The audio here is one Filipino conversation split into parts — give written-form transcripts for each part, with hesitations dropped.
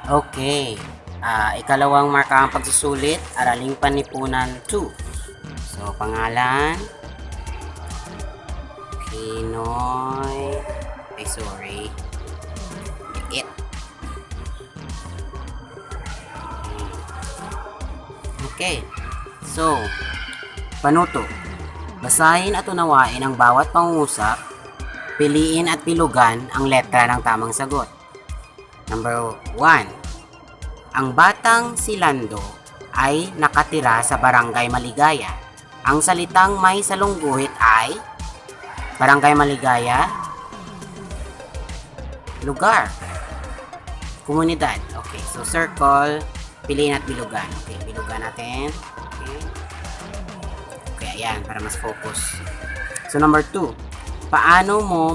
Okay. Ikalawang markahang pagsusulit, Araling Panlipunan 2. So, pangalan, Pinoy, sorry, it. Okay. So, panuto. Basahin at unawain ang bawat pangungusap, piliin at pilugan ang letra ng tamang sagot. Number 1. Ang batang si Lando ay nakatira sa Barangay Maligaya. Ang salitang may salungguhit ay Barangay Maligaya, lugar, komunidad. Okay, so circle, piliin at bilugan. Okay, bilugan natin. Okay. Okay, ayan, para mas focus. So number 2. Paano mo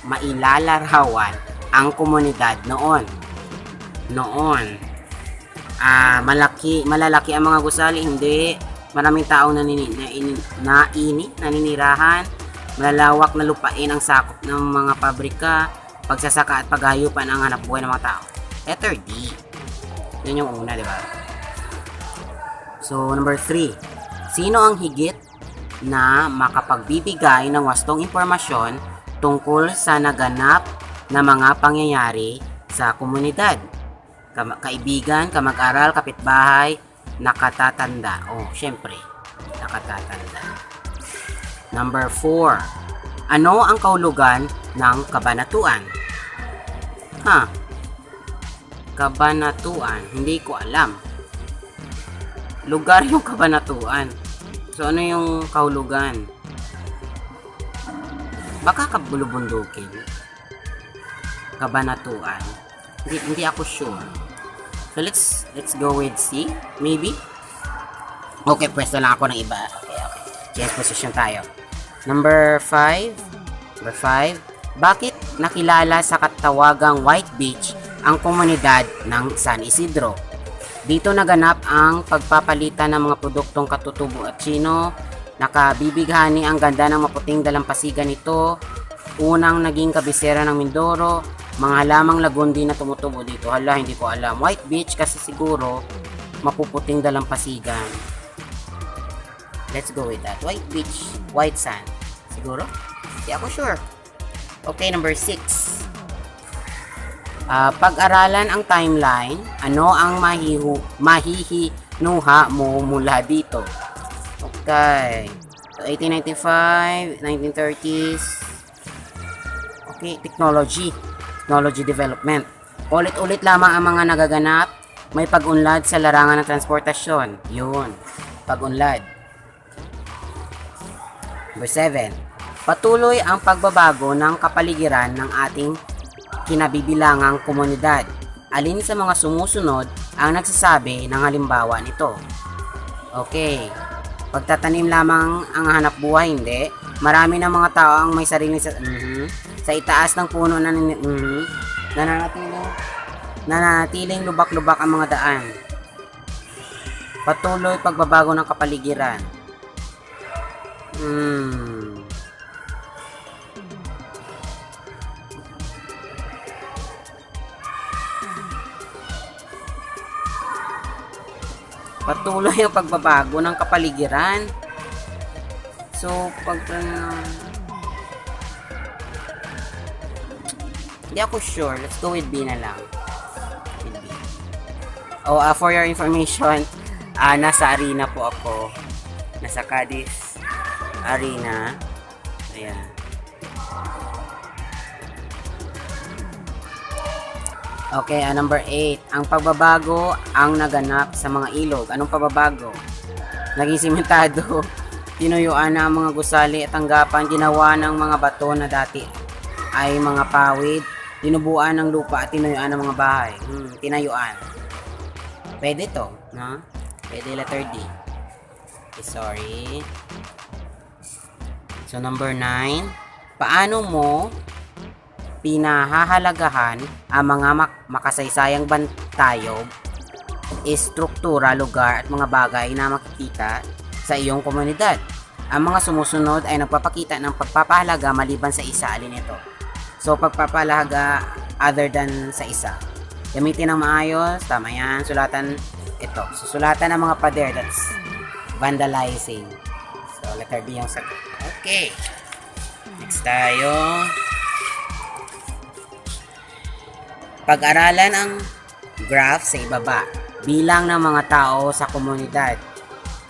mailalarawan ang komunidad noon? Malalaki ang mga gusali, hindi. Maraming taong naninirahan, malalawak na lupain ang sakop ng mga pabrika, pagsasaka at paghayupan ang hanapbuhay ng mga tao. Letter D. Yun yung una, di ba? So, number 3. Sino ang higit na makapagbibigay ng wastong impormasyon tungkol sa naganap na mga pangyayari sa komunidad? Kaibigan, kamag-aral, kapitbahay, nakatatanda. Oh, syempre, nakatatanda. Number 4. Ano ang kahulugan ng kabanatuan? Kabanatuan, hindi ko alam. Lugar yung kabanatuan. So, ano yung kahulugan? Baka kabulubundukin. Kabanatuan. Hindi ako sure. So, let's go with C, maybe. Okay, pwesto lang ako ng iba. Okay. Yes, position tayo. Number 5. Bakit nakilala sa katawagang White Beach ang komunidad ng San Isidro? Dito naganap ang pagpapalitan ng mga produktong katutubo at Chino. Nakabibighani ang ganda ng maputing dalampasigan nito. Unang naging kabisera ng Mindoro. Mga halamang lagundi na tumutubo dito. Hala, hindi ko alam. White Beach kasi siguro mapuputing dalampasigan. Let's go with that. White Beach, white sand. Siguro? Hindi ako sure. Okay, number 6. Pag-aralan ang timeline, ano ang mahihinuha mo mula dito? Okay. So, 1895, 1930s. Okay, technology development. Ulit-ulit lamang ang mga nagaganap. May pag-unlad sa larangan ng transportasyon. Yun, pag-unlad. Number 7. Patuloy ang pagbabago ng kapaligiran ng ating kinabibilangang komunidad. Alin sa mga sumusunod ang nagsasabi ng halimbawa nito? Okay. Pagtatanim lamang ang hanap buhay, hindi. Marami ng mga tao ang may sarili sa itaas ng puno na nananatiling lubak-lubak ang mga daan. Patuloy pagbabago ng kapaligiran. Patuloy ang pagbabago ng kapaligiran. So, hindi ako sure. Let's go with B na lang. With B. For your information, nasa arena po ako. Nasa Cadiz Arena. Ayan. Okay, number 8. Ang pagbabago ang naganap sa mga ilog. Anong pagbabago? Naging simentado. Tinuyuan na ang mga gusali at tanggapan. Ginawa ng mga bato na dati ay mga pawid. Tinubuan ng lupa at tinuyuan ng mga bahay. Tinayuan. Pwede to, no? Pwede letter D. Okay, sorry. So, number 9. Paano mo pinahahalagahan ang mga makasaysayang bantayog, istruktura, lugar at mga bagay na makikita sa iyong komunidad? Ang mga sumusunod ay nagpapakita ng pagpapahalaga maliban sa isa. Alin ito? So, pagpapahalaga other than sa isa. Gamitin ng maayos. Tama yan. Sulatan ito. Susulatan ng mga pader. That's vandalizing. So, letter B yung sagot. Okay. Next tayo. Pag-aralan ang graph sa ibaba. Bilang ng mga tao sa komunidad.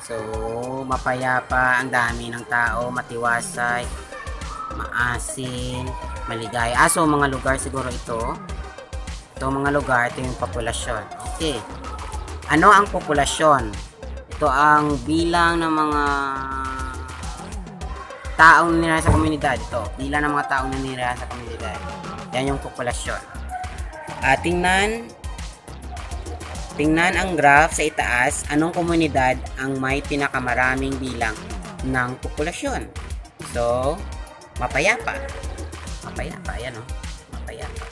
So, mapayapa, ang dami ng tao, matiwasay, maasin, maligaya. So, mga lugar siguro ito. Itong mga lugar, ito yung populasyon. Okay. Ano ang populasyon? Ito ang bilang ng mga taong nanirahan sa komunidad. Ito, bilang ng mga taong nanirahan sa komunidad. Yan yung populasyon. Tingnan ang graph sa itaas. Anong komunidad ang may pinakamaraming bilang ng populasyon? So, mapayapa. Mapayapa, yan o. Mapayapa.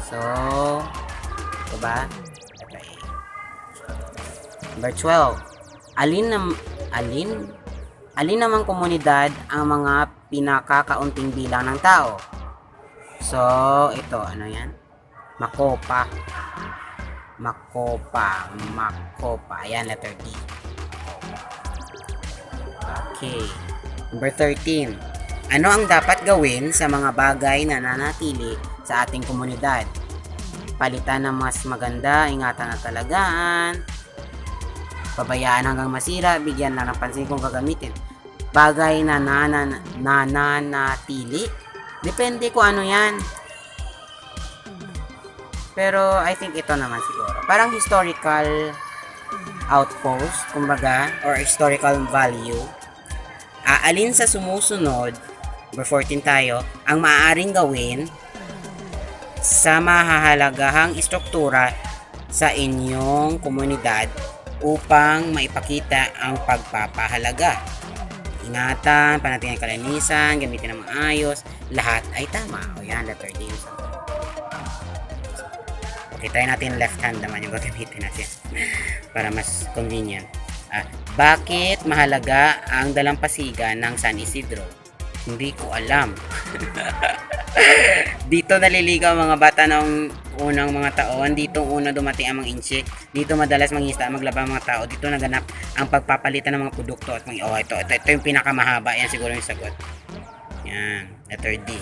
So, ito ba? Okay. Number 12. Alin namang komunidad ang mga pinakakaunting bilang ng tao? So, ito, ano yan? Makopa. Ayan, letter D. Okay. Number 13. Ano ang dapat gawin sa mga bagay na nanatili sa ating komunidad? Palitan ng mas maganda, ingatan at talagaan, pabayaan hanggang masira, bigyan lang ng pansin kung gagamitin. Bagay na nananatili. Depende kung ano yan. Pero I think ito naman siguro. Parang historical outpost, kumbaga, or historical value. Alin sa sumusunod, number 14 tayo, ang maaaring gawin sa mahahalagahang istruktura sa inyong komunidad upang maipakita ang pagpapahalaga. Ingatan, panatilihan ang kalinisan, gamitin ng maayos, lahat ay tama. O yan, letter D. Okay, try natin left hand naman yung gagamitin natin para mas convenient. Bakit mahalaga ang dalampasigan ng San Isidro? Hindi ko alam. Dito naliligaw mga bata ng unang mga taon. Dito una dumating ang mga inchik. Dito madalas mangingisda, maglaba ang mga tao. Dito naganap ang pagpapalitan ng mga produkto at ito yung pinakamahaba. Yan siguro yung sagot. Yan, letter D.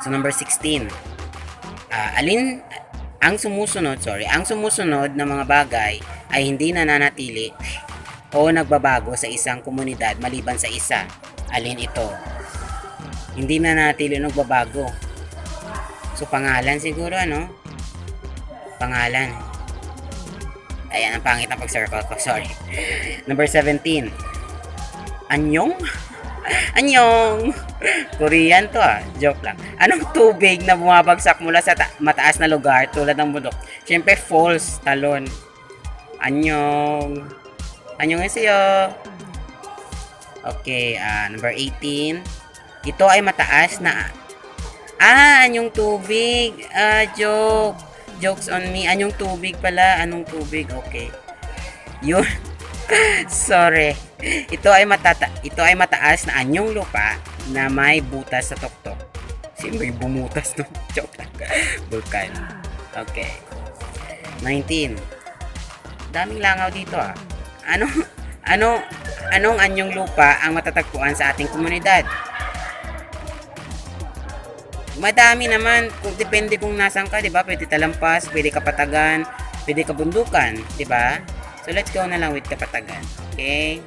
So number 16. Ang sumusunod na mga bagay ay hindi nananatili o nagbabago sa isang komunidad maliban sa isa. Alin ito? Hindi nananatili o nagbabago. So, pangalan siguro, ano? Pangalan. Ayan, ang pangit na pag-circle ko. Sorry. Number 17. Anyong? Anyong! Korean to joke lang. Anong tubig na bumabagsak mula sa mataas na lugar tulad ng bundok? Siyempre falls, talon. Anyong. Anyong siyo. Okay, number 18. Ito ay mataas na anyong tubig. Joke. Jokes on me. Anyong tubig pala. Anong tubig? Okay. Yun. Sorry. Ito ay mataas na anyong lupa na may butas sa tuktok. Sino may bumutas no? Joke lang. Vulkan. Okay. 19. Daming langaw dito Anong anyong lupa ang matatagpuan sa ating komunidad? Madami naman. Depende kung nasan ka, di ba? Pwede talampas, pwede kapatagan, pwede kabundukan, di ba? So, let's go na lang with kapatagan. Okay?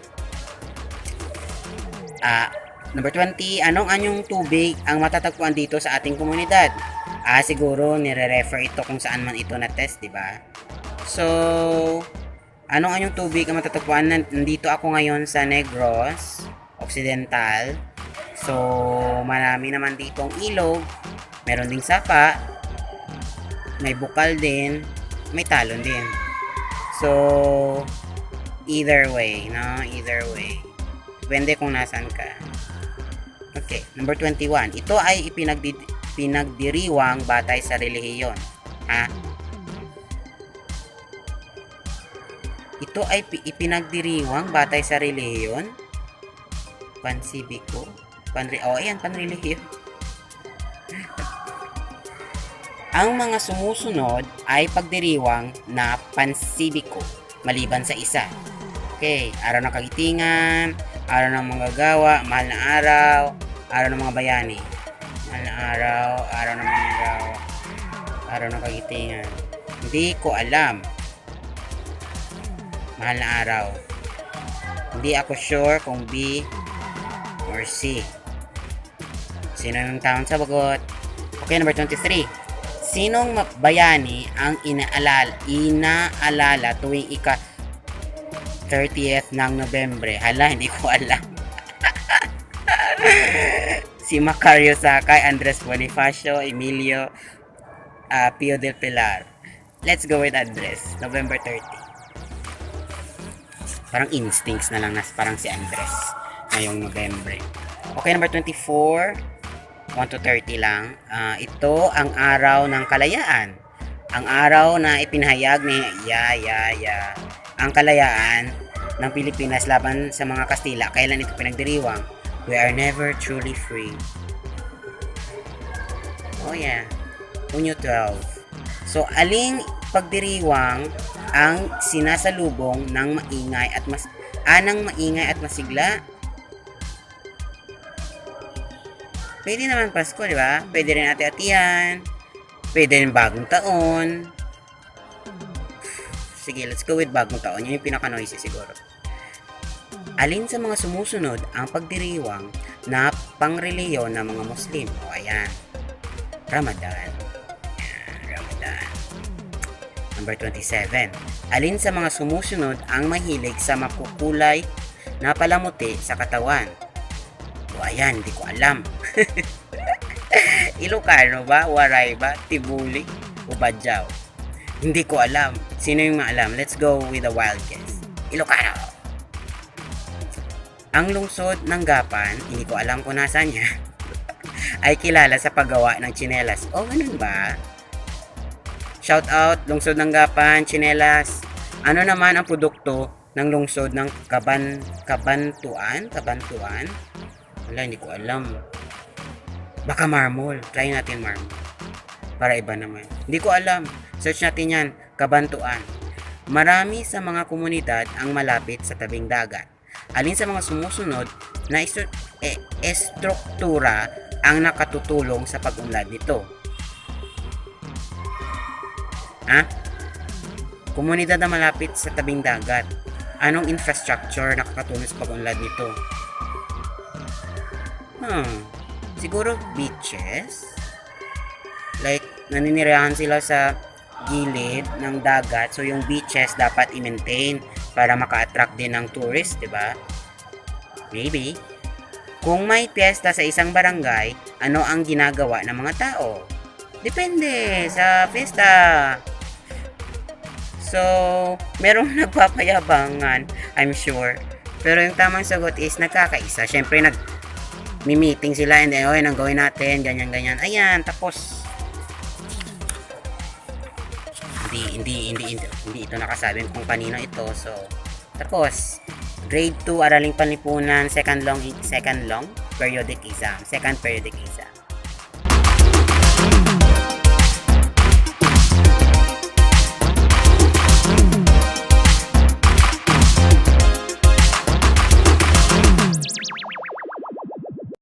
Number 20, anong anyong tubig ang matatagpuan dito sa ating komunidad? Siguro nire-refer ito kung saan man ito na-test, di ba? So, anong anyong tubig ang matatagpuan? Nandito ako ngayon sa Negros Occidental. So, marami naman ditong ilog. Meron ding sapa. May bukal din. May talon din. So, either way, no? Either way. Depende kung nasan ka. Okay, number 21. Ito ay pinagdiriwang batay sa relihiyon. Ito ay ipinagdiriwang batay sa relihiyon? Pansibiko? Ayan, panrelihiyon. Ang mga sumusunod ay pagdiriwang na pansibiko, maliban sa isa. Okay, araw ng kagitingan, araw ng manggagawa, mahal na araw, araw ng mga bayani. Mahal na araw, araw ng manggagawa, araw ng kagitingan. Hindi ko alam. Mahal na araw. Hindi ako sure kung B or C. Sino yung tamang sagot? Okay, number 23. Sinong bayani ang inaalala tuwing ika-30th ng Nobyembre? Hala, hindi ko alam. Si Macario Sakay, Andres Bonifacio, Emilio Pio del Pilar. Let's go with Andres. November 30. Parang instincts na lang parang si Andres ngayong Nobyembre. Okay, number 24. 1 to 30 lang. Ito ang araw ng kalayaan. Ang araw na ipinahayag ni ang kalayaan ng Pilipinas laban sa mga Kastila. Kailan ito pinagdiriwang? We are never truly free. Oh yeah. Hunyo 12. So, aling pagdiriwang ang sinasalubong ng maingay at masigla? Pwede naman Pasko, di ba? Pwede rin ati-atihan. Pwede rin bagong taon. Sige, let's go with bagong taon. Yun yung pinaka-noisy siguro. Alin sa mga sumusunod ang pagdiriwang na pangreliyon ng mga Muslim? O, ayan. Ramadan. Ayan, Ramadan. Number 27. Alin sa mga sumusunod ang mahilig sa makukulay na palamuti sa katawan? O, ayan, hindi ko alam. Ilocano ba? Waray ba? Tibuli? O Badyaw? Hindi ko alam. Sino yung maalam? Let's go with a wild guess. Ilocano. Ang lungsod ng Gapan, hindi ko alam kung nasaan niya, ay kilala sa paggawa ng tsinelas. O, ganun ba? Shout out, lungsod ng Gapan, tsinelas. Ano naman ang produkto ng lungsod ng Kabantuan? Wala, hindi ko alam. Baka marmol. Try natin marmol. Para iba naman. Hindi ko alam. Search natin yan. Kabantuan. Marami sa mga komunidad ang malapit sa tabing dagat. Alin sa mga sumusunod na estruktura ang nakatutulong sa pag-unlad nito? Komunidad na malapit sa tabing dagat. Anong infrastructure nakakatulong sa pag-unlad nito? Siguro beaches. Like, naninirahan sila sa gilid ng dagat. So, yung beaches dapat i-maintain para maka-attract din ng tourist, diba? Maybe. Kung may piyesta sa isang barangay, ano ang ginagawa ng mga tao? Depende sa piyesta. So, merong nagpapayabangan, I'm sure. Pero yung tamang sagot is nagkakaisa. Syempre, meeting sila and then, okay, nang gawin natin, ganyan. Ayan, tapos hindi ito nakasabi kung kanino ito. So, tapos grade 2 Araling Panlipunan, second long periodic exam.